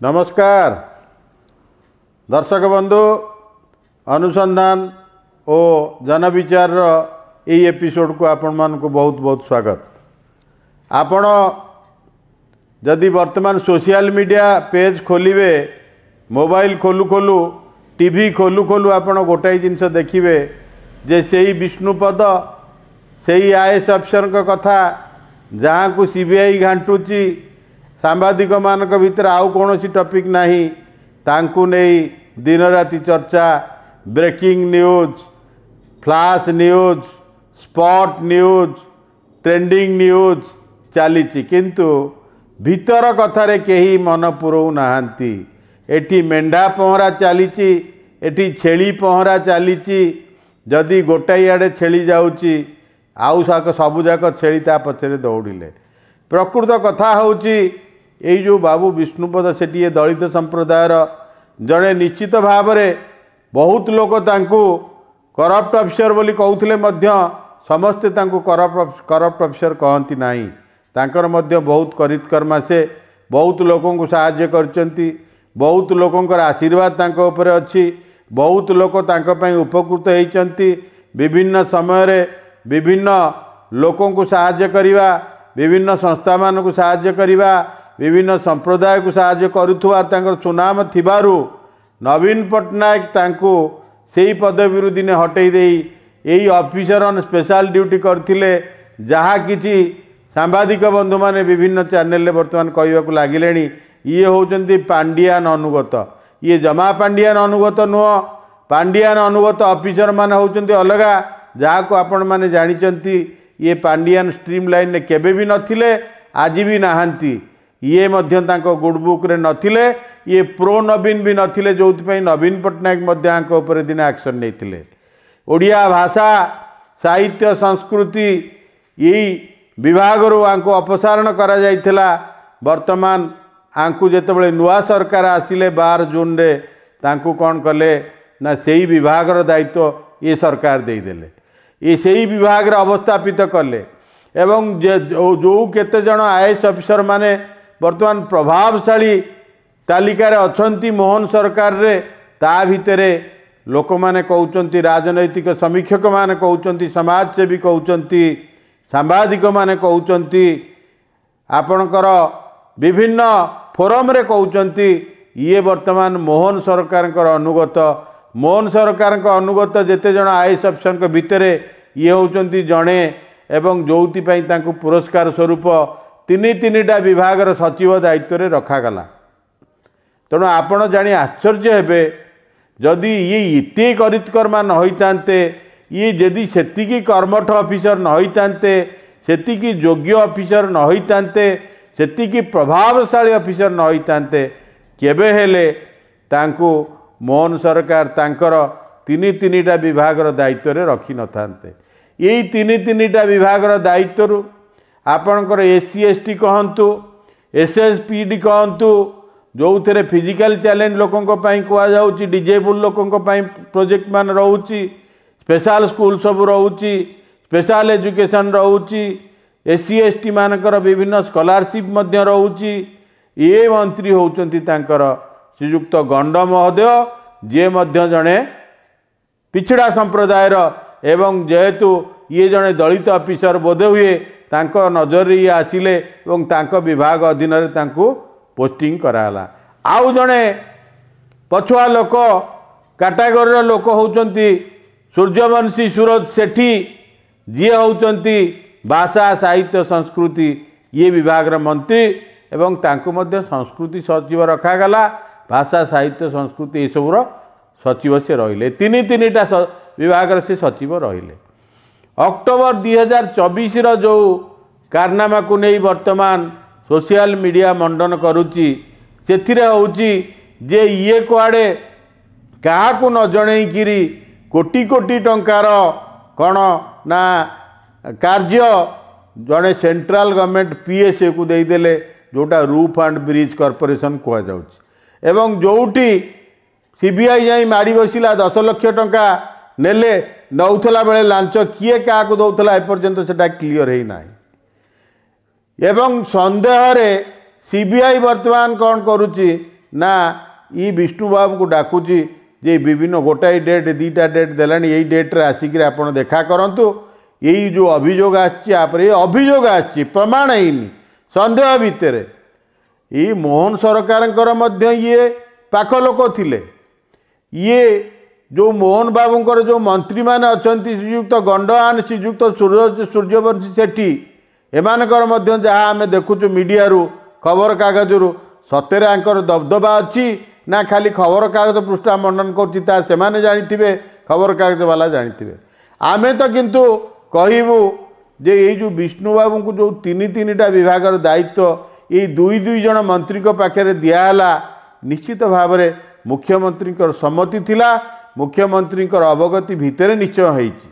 नमस्कार दर्शक बंधु अनुसंधान और जनविचार यही एपिसोड को आपण मान को बहुत बहुत स्वागत। आपण जदि वर्तमान सोशल मीडिया पेज खोलिबे मोबाइल खोलु खोलु टीवी खोलु खोलु आपण गोटाई जिनस देखिबे जे सेही विष्णुपद सेही आईएएस अफसर का कथा जहाँ को सीबीआई घांटुची सांबादिक मानक भितर आउ कौन टॉपिक नहीं तांकु नहीं दिन राति चर्चा breaking news flash news spot news trending news चली किंतु भीतर कथारे केही मन पुरौ नाहांती। एठी मेंढा पहरा चली एठी छेली पहरा चली जदि गोटाई आड़े छेली जाऊची आउ सबुजाक छेली ता पछरे दौड़िले। प्रकृत कथा होची यही जो बाबू विष्णुपद सेठी दलित संप्रदायर जड़े निश्चित भाव में बहुत लोग तांकू करप्ट अफिसर बोली कहते समस्ते तांकू करप्ट अफिसर कहती नहीं। तांकर मध्य बहुत करितकर्मा से बहुत लोगों को साहाय्य करचंती, बहुत लोगों आशीर्वाद तांको ऊपर अच्छी, बहुत लोग तांको पई उपकृत होइचंती। विभिन्न समय रे विभिन्न लोगों को साहाय्य करिवा, विभिन्न संस्था मान को साहाय्य करिवा, विभिन्न संप्रदाय को साहाय्य करुथुवार तांकर सुनाम थिबारु नवीन पट्टनायक तांको सेही पदवी दिने हटई देई एही ऑफिसर ऑन स्पेशल ड्यूटी करथिले। जहाँ किछि सांबादिक बंधु माने विभिन्न चैनल रे वर्तमान कहवाक लागिलेनी ये होचंती पांडियान अनुगत। ये जमा पांडियान अनुगत नुह, पांडियान अनुगत ऑफिसर माने होचंती अलगा। जहाँ को आपण माने जानिचंती ये पांडियान स्ट्रीम लाइन ने केबे भी नथिले, आज भी नाहांती। ये मध्य तांको गुडबुक रे नथिले, ये प्रो नवीन भी नथिले, जोथि नवीन पट्टनायक मध्य आंक ऊपर दिन एक्शन नैथिले। ओडिया भाषा साहित्य संस्कृति यही विभाग रो आंको अपसारण करा जाइथिला। वर्तमान आंकु जेतेबेले नुआ सरकार आसिले 12 जून रे तांकु कोन कले ना सेही विभाग रो दायित्व ये सरकार देई देले। ये सेही विभाग रे अवस्थापित कले एवं जो केते जण आईएएस अफिसर माने वर्तमान प्रभावशाली तालिकार अछंती मोहन सरकार रे ता भितरे लोक माने कहउचंती, राजनैतिक समीक्षक माने कहउचंती, समाजसेवी कहउचंती, सांबादिक माने कहउचंती, आपणकर विभिन्न फोरम रे कहउचंती ये वर्तमान मोहन सरकार अनुगत। मोहन सरकार अनुगत जेते जण आईएएस अफिसर के भितरे ये होचंती जणे एवं जोथि पई तांको पुरस्कार स्वरूप तीन विभाग सचिव दायित्व रे रखागला। तेणु आपण जानी आश्चर्य हेबे जदि ये इते करितकर्मा न होइतांते, ये जदि सेतिकी कर्मठ अफिसर न होइतांते, सेतिकी योग्य अफिसर न होइतांते, सेतिकी प्रभावशाली अफिसर न होइतांते, केबे हेले तांको मोहन सरकार तांकर तीन विभाग दायित्व रे रखी न थांते। यही तीन विभाग दायित्व आपणकर एससी एसटी कहतु, एसएसपीडी कहतु, जो थे फिजिकल चैलेंज लोकों कहुच्छी, डिजेबल लोकों प्रोजेक्ट मान रोची, स्पेशल स्कूल सब रोची, स्पेशल एजुकेशन रोची, एससी एसटी मानकर विभिन्न स्कॉलरशिप मध्य रोची। ये मंत्री होउचंती तांकर श्रीयुक्त गंड महोदय, जे मध्य जड़े पिछड़ा संप्रदायर एवं जेहेतु ये जड़े दलित अफिसर बोधे हुए तांको नजर ये आसिले एवं तांको विभाग अधीन रे तांको पोस्टिंग कराला। आउ जड़े पछुआ लोक कैटेगोरी लोक होउचंती सूर्यवंशी सूरज सेठी, जी होउचंती भाषा साहित्य संस्कृति ये विभाग मंत्री एवं तांको मध्य संस्कृति सचिव रखागला। भाषा साहित्य संस्कृति ये सबुर सचिव से रहिले, तीन विभाग से सचिव रहिले। अक्टोबर 2024 जो कारनामा को नहीं वर्तमान सोशल मीडिया मंडन करुच्ची से होउची जे ये कुआड़े क्या न जनईकि कोटी कोटी टंकार कौन ना कार्य जड़े सेंट्रल गवर्नमेंट पीएसए को देदेले, जोटा रूफ एंड ब्रिज कॉर्पोरेशन कहुच्छे। एवं जोटी सीबीआई जाई माड़ी बसिला 10 लाख टंका नेले नौथला बेले लांच किए क्या दौला एपर्यंत से क्लीयर है ना। एवं संदेह रे सीबीआई वर्तमान कौन करुच्ची ना ई विष्णु बाबू को डाकुची जे विभिन्न गोटाए डेट दीटा डेट देलानी यही डेट्रे आसिक आपड़ देखा करंतु यही जो अभियोग अभियोग आछि प्रमाण हैनी संदेह भितर ये मोहन सरकार ये पाख लोक थिले ये जो मोहन बाबूंकर जो मंत्री माने अछंती श्रीयुक्त गंडहान श्रीयुक्त सूर्यवंशी सेठी एमानकर मध्य जहाँ आम देखुचु मीडिया खबर कागजरू सतेरे आंकर दबदबा अच्छी ना खाली खबर कागज पृष्ठा मंडन कर जानी खबर कागज वाला जानी आमे तो किंतु कहबू जे ये जो विष्णु बाबू को जो तीन विभाग दायित्व ये दुई जन मंत्री पाखे दिहला निश्चित भाव में मुख्यमंत्री सम्मति थिला मुख्यमंत्री अवगति भितर निश्चय होईची।